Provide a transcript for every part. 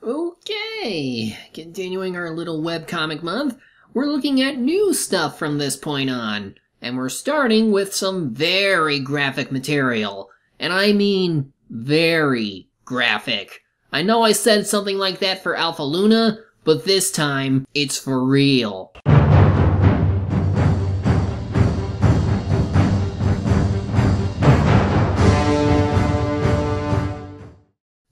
Okay, continuing our little webcomic month, we're looking at new stuff from this point on. And we're starting with some very graphic material. And I mean very graphic. I know I said something like that for Alpha Luna, but this time, it's for real.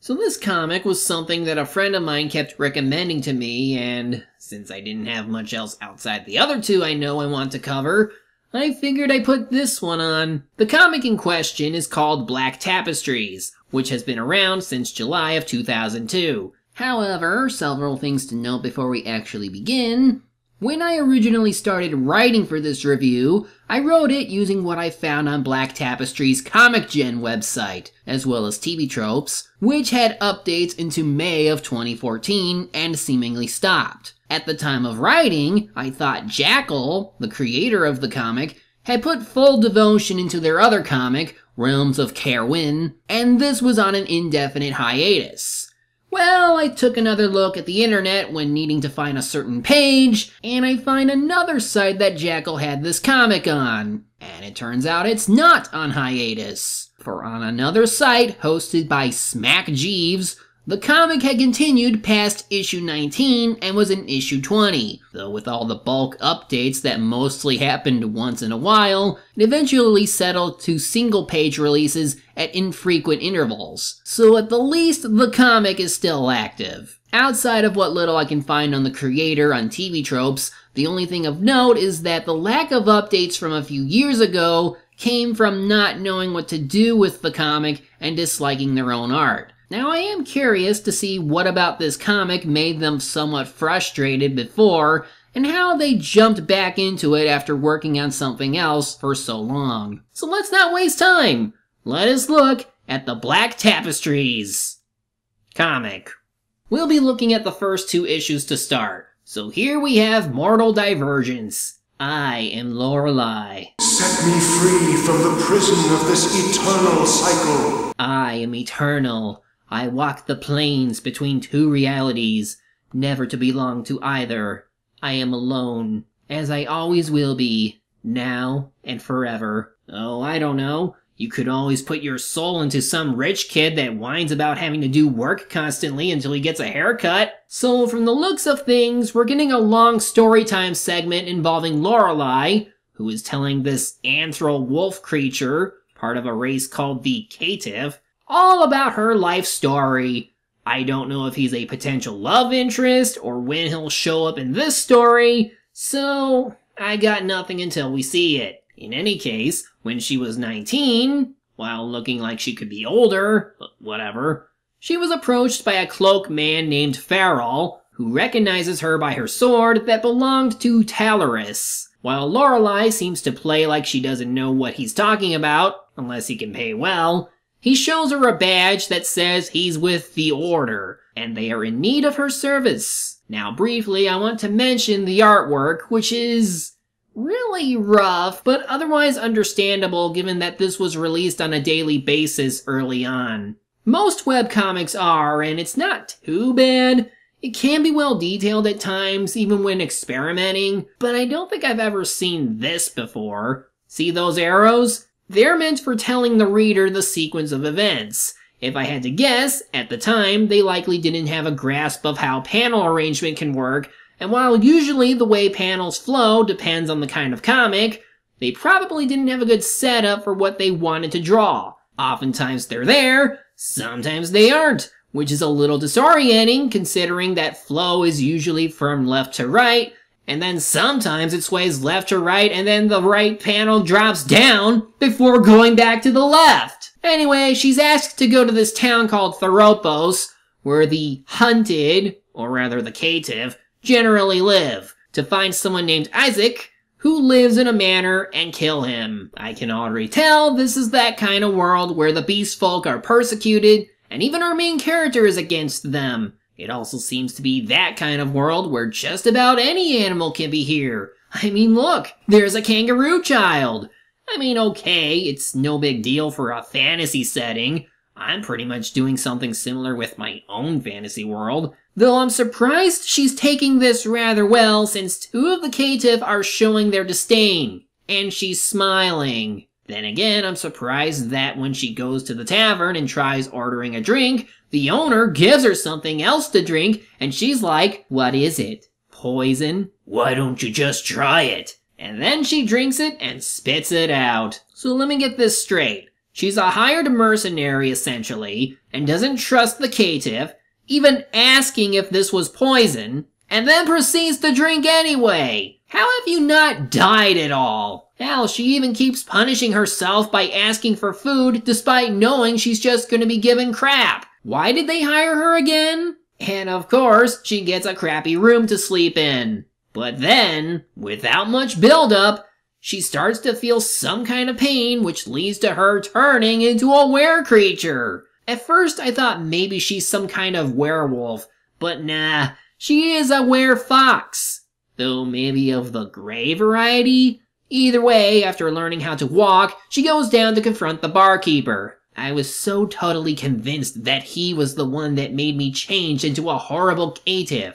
So this comic was something that a friend of mine kept recommending to me, and since I didn't have much else outside the other two I know I want to cover, I figured I'd put this one on. The comic in question is called Black Tapestries, which has been around since July of 2002. However, several things to note before we actually begin. When I originally started writing for this review, I wrote it using what I found on Black Tapestry's Comic Gen website, as well as TV Tropes, which had updates into May of 2014 and seemingly stopped. At the time of writing, I thought Jackal, the creator of the comic, had put full devotion into their other comic, Realms of Kerwin, and this was on an indefinite hiatus. Well, I took another look at the internet when needing to find a certain page, and I find another site that Jackal had this comic on. And it turns out it's not on hiatus. For on another site, hosted by Smack Jeeves, the comic had continued past issue 19 and was in issue 20, though with all the bulk updates that mostly happened once in a while, it eventually settled to single-page releases at infrequent intervals. So at the least, the comic is still active. Outside of what little I can find on the creator on TV Tropes, the only thing of note is that the lack of updates from a few years ago came from not knowing what to do with the comic and disliking their own art. Now I am curious to see what about this comic made them somewhat frustrated before, and how they jumped back into it after working on something else for so long. So let's not waste time! Let us look at the Black Tapestries comic. We'll be looking at the first two issues to start. So here we have Mortal Divergence. I am Lorelei. Set me free from the prison of this eternal cycle. I am eternal. I walk the plains between two realities, never to belong to either. I am alone, as I always will be, now and forever. Oh, I don't know. You could always put your soul into some rich kid that whines about having to do work constantly until he gets a haircut. So from the looks of things, we're getting a long story time segment involving Lorelei, who is telling this anthro wolf creature, part of a race called the Caitiff, all about her life story. I don't know if he's a potential love interest or when he'll show up in this story, so I got nothing until we see it. In any case, when she was 19, while looking like she could be older, but whatever, she was approached by a cloak man named Farrell, who recognizes her by her sword that belonged to Talaris. While Lorelei seems to play like she doesn't know what he's talking about, unless he can pay well, he shows her a badge that says he's with the Order, and they are in need of her service. Now briefly, I want to mention the artwork, which is really rough, but otherwise understandable given that this was released on a daily basis early on. Most webcomics are, and it's not too bad. It can be well detailed at times, even when experimenting, but I don't think I've ever seen this before. See those arrows? They're meant for telling the reader the sequence of events. If I had to guess, at the time, they likely didn't have a grasp of how panel arrangement can work, and while usually the way panels flow depends on the kind of comic, they probably didn't have a good setup for what they wanted to draw. Oftentimes they're there, sometimes they aren't, which is a little disorienting considering that flow is usually from left to right, and then sometimes it sways left to right and then the right panel drops down before going back to the left. Anyway, she's asked to go to this town called Theropos, where the hunted, or rather the caitiff, generally live, to find someone named Isaac, who lives in a manor, and kill him. I can already tell this is that kind of world where the beast folk are persecuted, and even our main character is against them. It also seems to be that kind of world where just about any animal can be here. I mean, look, there's a kangaroo child. I mean, okay, it's no big deal for a fantasy setting. I'm pretty much doing something similar with my own fantasy world. Though I'm surprised she's taking this rather well since two of the caitiff are showing their disdain. And she's smiling. Then again, I'm surprised that when she goes to the tavern and tries ordering a drink, the owner gives her something else to drink, and she's like, "What is it? Poison? Why don't you just try it?" And then she drinks it and spits it out. So let me get this straight. She's a hired mercenary, essentially, and doesn't trust the caitiff, even asking if this was poison, and then proceeds to drink anyway. How have you not died at all? Hell, she even keeps punishing herself by asking for food despite knowing she's just gonna be given crap. Why did they hire her again? And of course, she gets a crappy room to sleep in. But then, without much build-up, she starts to feel some kind of pain, which leads to her turning into a were-creature. At first, I thought maybe she's some kind of werewolf, but nah, she is a were-fox. Though maybe of the gray variety? Either way, after learning how to walk, she goes down to confront the barkeeper. I was so totally convinced that he was the one that made me change into a horrible caitiff.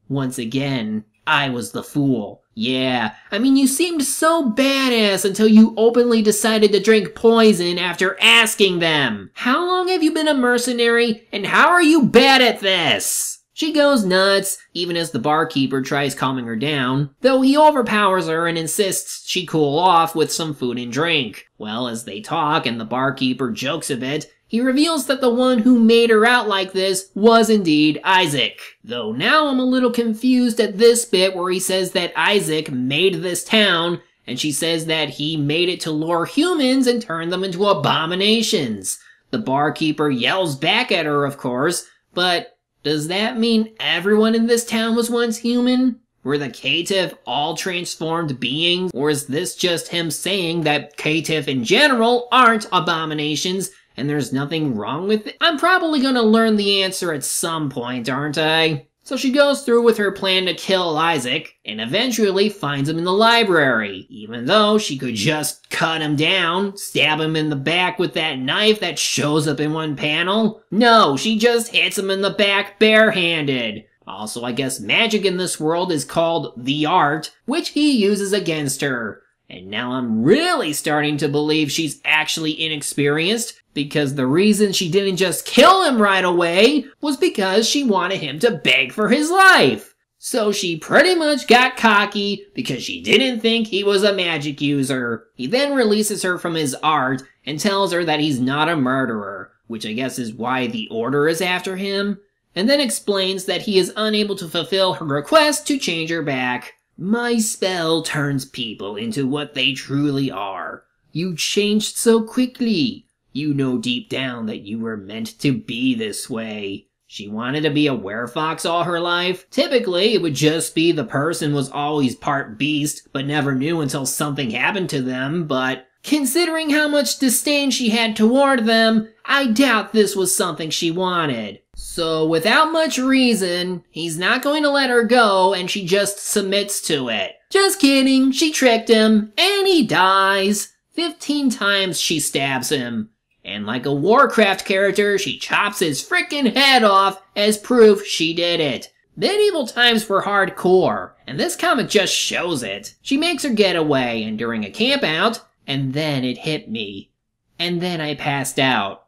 Once again, I was the fool. Yeah, I mean, you seemed so badass until you openly decided to drink poison after asking them. How long have you been a mercenary, and how are you bad at this? She goes nuts, even as the barkeeper tries calming her down, though he overpowers her and insists she cool off with some food and drink. Well, as they talk and the barkeeper jokes a bit, he reveals that the one who made her out like this was indeed Isaac. Though now I'm a little confused at this bit where he says that Isaac made this town, and she says that he made it to lure humans and turn them into abominations. The barkeeper yells back at her, of course, but does that mean everyone in this town was once human? Were the caitiff all transformed beings, or is this just him saying that caitiff in general aren't abominations and there's nothing wrong with it? I'm probably gonna learn the answer at some point, aren't I? So she goes through with her plan to kill Isaac, and eventually finds him in the library, even though she could just cut him down, stab him in the back with that knife that shows up in one panel. No, she just hits him in the back barehanded. Also, I guess magic in this world is called the art, which he uses against her. And now I'm really starting to believe she's actually inexperienced, because the reason she didn't just kill him right away was because she wanted him to beg for his life. So she pretty much got cocky because she didn't think he was a magic user. He then releases her from his art and tells her that he's not a murderer, which I guess is why the Order is after him, and then explains that he is unable to fulfill her request to change her back. My spell turns people into what they truly are. You changed so quickly. You know deep down that you were meant to be this way. She wanted to be a werefox all her life. Typically, it would just be the person was always part beast, but never knew until something happened to them, but considering how much disdain she had toward them, I doubt this was something she wanted. So without much reason, he's not going to let her go and she just submits to it. Just kidding, she tricked him, and he dies. 15 times she stabs him. And like a Warcraft character, she chops his frickin' head off as proof she did it. Medieval times were hardcore, and this comic just shows it. She makes her get away, and during a campout, and then it hit me. And then I passed out.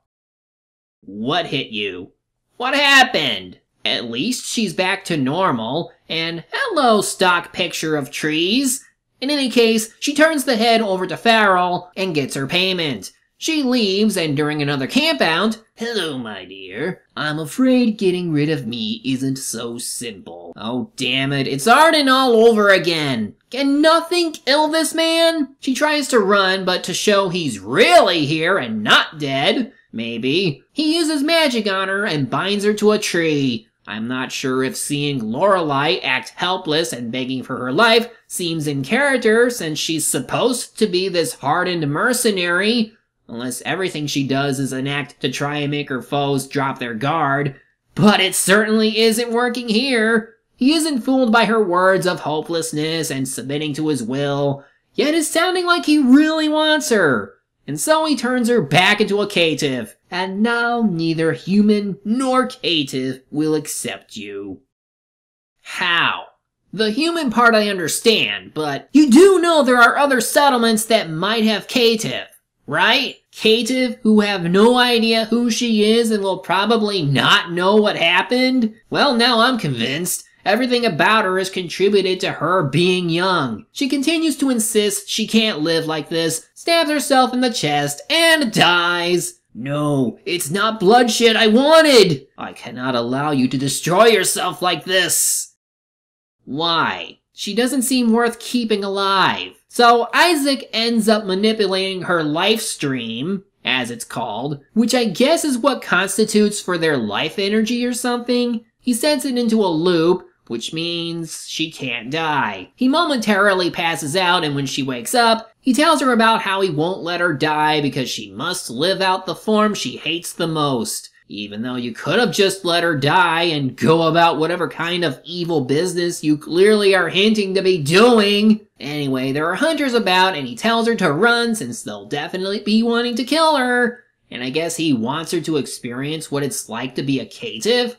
What hit you? What happened? At least she's back to normal, and hello stock picture of trees. In any case, she turns the head over to Farrell and gets her payment. She leaves, and during another campout, hello my dear, I'm afraid getting rid of me isn't so simple. Oh damn it, it's Arden all over again. Can nothing kill this man? She tries to run, but to show he's really here and not dead, maybe, he uses magic on her and binds her to a tree. I'm not sure if seeing Lorelei act helpless and begging for her life seems in character since she's supposed to be this hardened mercenary, unless everything she does is an act to try and make her foes drop their guard. But it certainly isn't working here. He isn't fooled by her words of hopelessness and submitting to his will, yet is sounding like he really wants her. and so he turns her back into a caitiff. And now neither human nor caitiff will accept you. How? The human part I understand, but you do know there are other settlements that might have caitiff, right? Caitiff who have no idea who she is and will probably not know what happened? Well, now I'm convinced. Everything about her has contributed to her being young. She continues to insist she can't live like this, stabs herself in the chest, and dies. No, it's not bloodshed I wanted! I cannot allow you to destroy yourself like this! Why? She doesn't seem worth keeping alive. So Isaac ends up manipulating her life stream, as it's called, which I guess is what constitutes for their life energy or something. He sets it into a loop, which means she can't die. He momentarily passes out, and when she wakes up, he tells her about how he won't let her die because she must live out the form she hates the most. Even though you could have just let her die and go about whatever kind of evil business you clearly are hinting to be doing. Anyway, there are hunters about, and he tells her to run since they'll definitely be wanting to kill her. And I guess he wants her to experience what it's like to be a caitiff?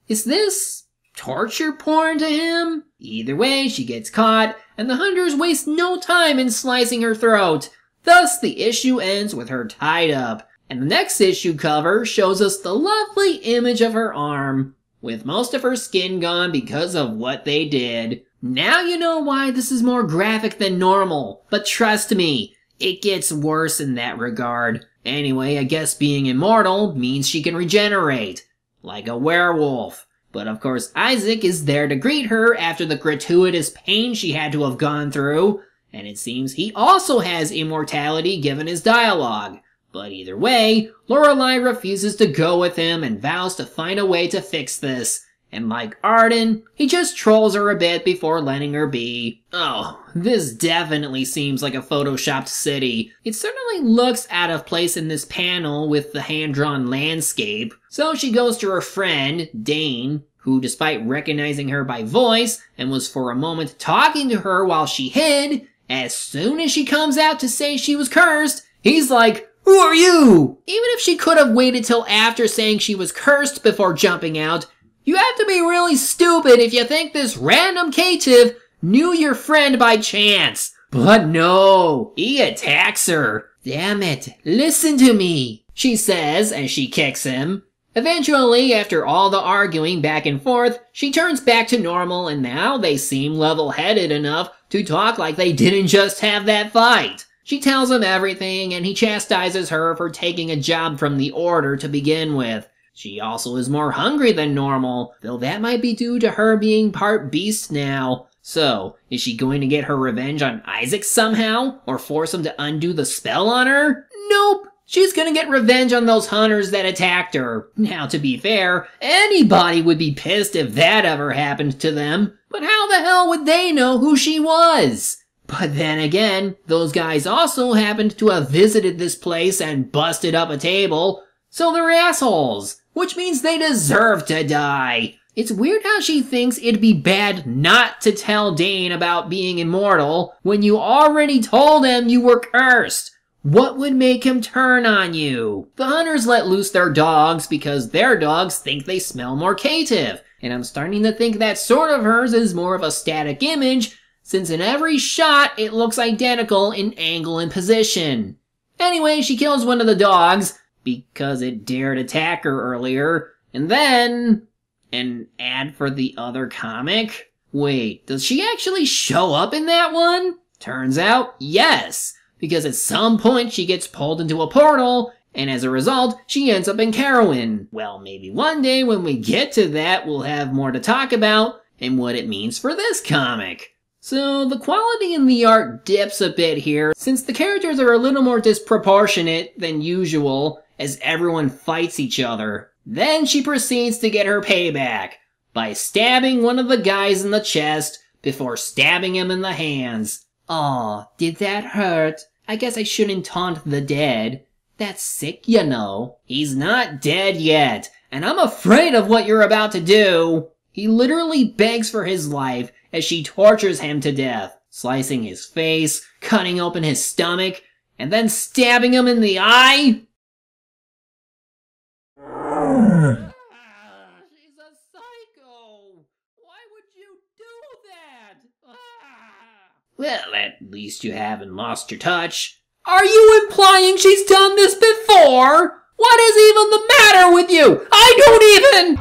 Is this torture porn to him? Either way, she gets caught, and the hunters waste no time in slicing her throat. Thus, the issue ends with her tied up. And the next issue cover shows us the lovely image of her arm, with most of her skin gone because of what they did. Now you know why this is more graphic than normal, but trust me, it gets worse in that regard. Anyway, I guess being immortal means she can regenerate, like a werewolf. But of course Isaac is there to greet her after the gratuitous pain she had to have gone through, and it seems he also has immortality given his dialogue. But either way, Lorelei refuses to go with him and vows to find a way to fix this. And like Arden, he just trolls her a bit before letting her be. Oh, this definitely seems like a photoshopped city. It certainly looks out of place in this panel with the hand-drawn landscape. So she goes to her friend, Dane, who despite recognizing her by voice and was for a moment talking to her while she hid, as soon as she comes out to say she was cursed, he's like, "Who are you?" Even if she could have waited till after saying she was cursed before jumping out, you have to be really stupid if you think this random caitiff knew your friend by chance. But no, he attacks her. "Damn it, listen to me," she says as she kicks him. Eventually, after all the arguing back and forth, she turns back to normal, and now they seem level-headed enough to talk like they didn't just have that fight. She tells him everything, and he chastises her for taking a job from the Order to begin with. She also is more hungry than normal, though that might be due to her being part beast now. So, is she going to get her revenge on Isaac somehow, or force him to undo the spell on her? Nope! She's gonna get revenge on those hunters that attacked her. Now, to be fair, anybody would be pissed if that ever happened to them. But how the hell would they know who she was? But then again, those guys also happened to have visited this place and busted up a table, so they're assholes, which means they deserve to die. It's weird how she thinks it'd be bad not to tell Dane about being immortal when you already told him you were cursed. What would make him turn on you? The hunters let loose their dogs because their dogs think they smell more caitiff, and I'm starting to think that sort of hers is more of a static image, since in every shot it looks identical in angle and position. Anyway, she kills one of the dogs, because it dared attack her earlier, and then an ad for the other comic? Wait, does she actually show up in that one? Turns out, yes, because at some point she gets pulled into a portal, and as a result, she ends up in Carowin. Well, maybe one day when we get to that, we'll have more to talk about, and what it means for this comic. So, the quality in the art dips a bit here, since the characters are a little more disproportionate than usual, as everyone fights each other. Then she proceeds to get her payback, by stabbing one of the guys in the chest, before stabbing him in the hands. Aw, did that hurt? I guess I shouldn't taunt the dead. That's sick, you know. He's not dead yet, and I'm afraid of what you're about to do. He literally begs for his life as she tortures him to death, slicing his face, cutting open his stomach, and then stabbing him in the eye? She's a psycho! Why would you do that? Well, at least you haven't lost your touch. Are you implying she's done this before? What is even the matter with you? I don't even...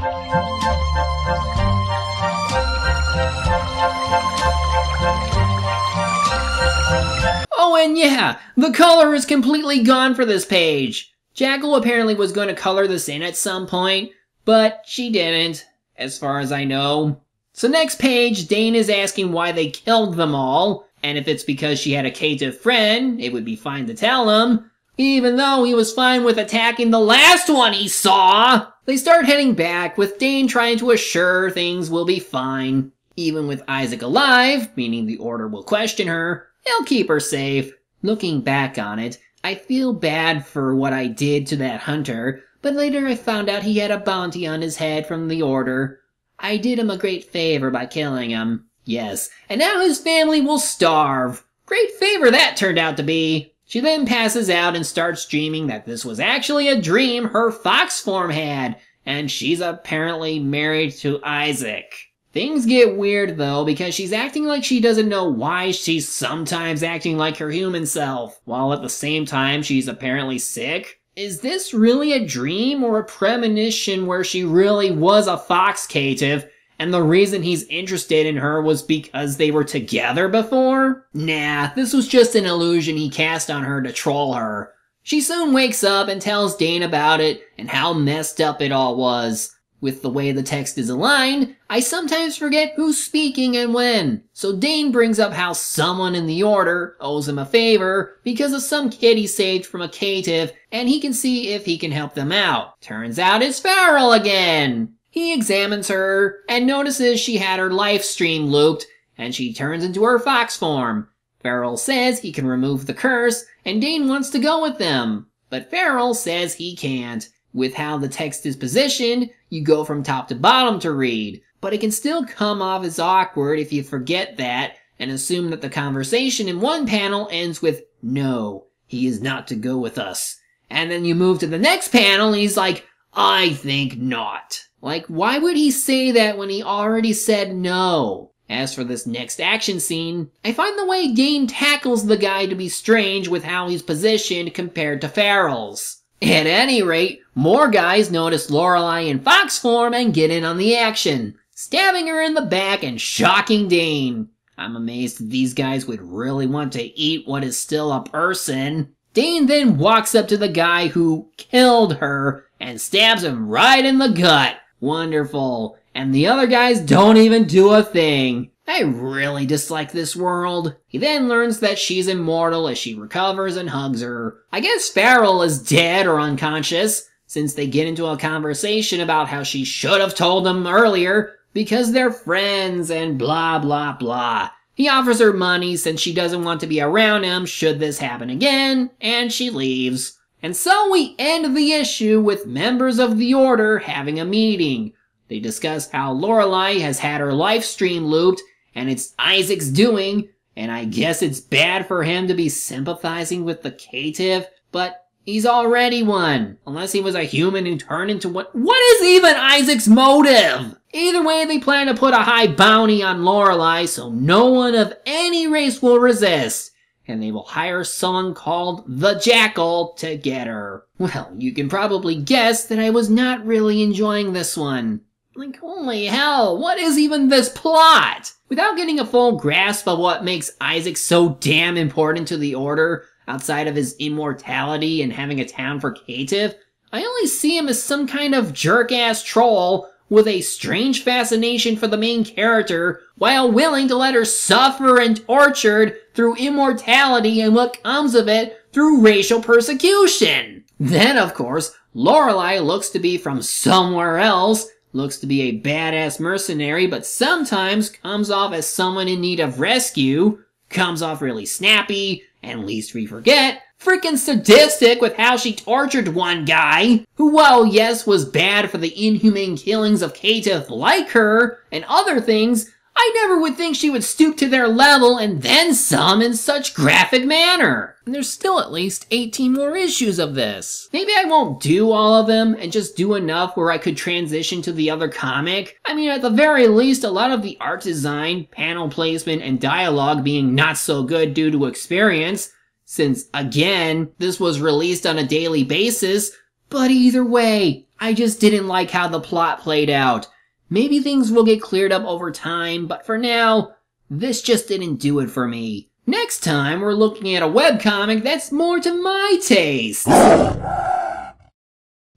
Oh, and yeah, the color is completely gone for this page. Jackal apparently was going to color this in at some point, but she didn't, as far as I know. So next page, Dane is asking why they killed them all, and if it's because she had a caitiff friend, it would be fine to tell him, even though he was fine with attacking the last one he saw. They start heading back, with Dane trying to assure things will be fine. Even with Isaac alive, meaning the Order will question her, he'll keep her safe. Looking back on it, I feel bad for what I did to that hunter, but later I found out he had a bounty on his head from the Order. I did him a great favor by killing him. Yes, and now his family will starve. Great favor that turned out to be. She then passes out and starts dreaming that this was actually a dream her fox form had, and she's apparently married to Isaac. Things get weird though, because she's acting like she doesn't know why she's sometimes acting like her human self, while at the same time she's apparently sick. Is this really a dream or a premonition where she really was a fox caitiff, and the reason he's interested in her was because they were together before? Nah, this was just an illusion he cast on her to troll her. She soon wakes up and tells Dane about it and how messed up it all was. With the way the text is aligned, I sometimes forget who's speaking and when. So Dane brings up how someone in the Order owes him a favor because of some kid he saved from a caitiff, and he can see if he can help them out. Turns out it's Farrell again! He examines her and notices she had her life stream looped, and she turns into her fox form. Farrell says he can remove the curse, and Dane wants to go with them. But Farrell says he can't. With how the text is positioned, you go from top to bottom to read, but it can still come off as awkward if you forget that and assume that the conversation in one panel ends with, "No, he is not to go with us." And then you move to the next panel and he's like, "I think not." Like, why would he say that when he already said no? As for this next action scene, I find the way Dane tackles the guy to be strange with how he's positioned compared to Farrell's. At any rate, more guys notice Lorelei in fox form and get in on the action, stabbing her in the back and shocking Dane. I'm amazed that these guys would really want to eat what is still a person. Dane then walks up to the guy who killed her and stabs him right in the gut. Wonderful. And the other guys don't even do a thing. I really dislike this world. He then learns that she's immortal as she recovers and hugs her. I guess Farrell is dead or unconscious, since they get into a conversation about how she should have told him earlier because they're friends and blah blah blah. He offers her money since she doesn't want to be around him should this happen again, and she leaves. And so we end the issue with members of the Order having a meeting. They discuss how Lorelei has had her life stream looped, and it's Isaac's doing, and I guess it's bad for him to be sympathizing with the caitiff, but he's already one, unless he was a human who turned into what is even Isaac's motive? Either way, they plan to put a high bounty on Lorelei so no one of any race will resist, and they will hire someone called the Jackal to get her. Well, you can probably guess that I was not really enjoying this one. Like, holy hell, what is even this plot? Without getting a full grasp of what makes Isaac so damn important to the Order, outside of his immortality and having a town for caitiff, I only see him as some kind of jerk-ass troll with a strange fascination for the main character, while willing to let her suffer and tortured through immortality and what comes of it through racial persecution. Then, of course, Lorelei looks to be from somewhere else, looks to be a badass mercenary, but sometimes comes off as someone in need of rescue, comes off really snappy, and least we forget, freaking sadistic with how she tortured one guy, who, while yes was bad for the inhumane killings of caitiff like her, and other things, I never would think she would stoop to their level and then some in such graphic manner. And there's still at least 18 more issues of this. Maybe I won't do all of them and just do enough where I could transition to the other comic. I mean, at the very least, a lot of the art design, panel placement, and dialogue being not so good due to experience, since, again, this was released on a daily basis. But either way, I just didn't like how the plot played out. Maybe things will get cleared up over time, but for now, this just didn't do it for me. Next time, we're looking at a webcomic that's more to my taste.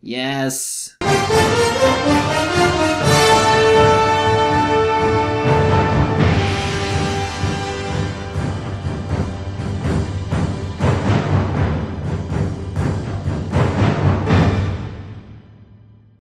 Yes.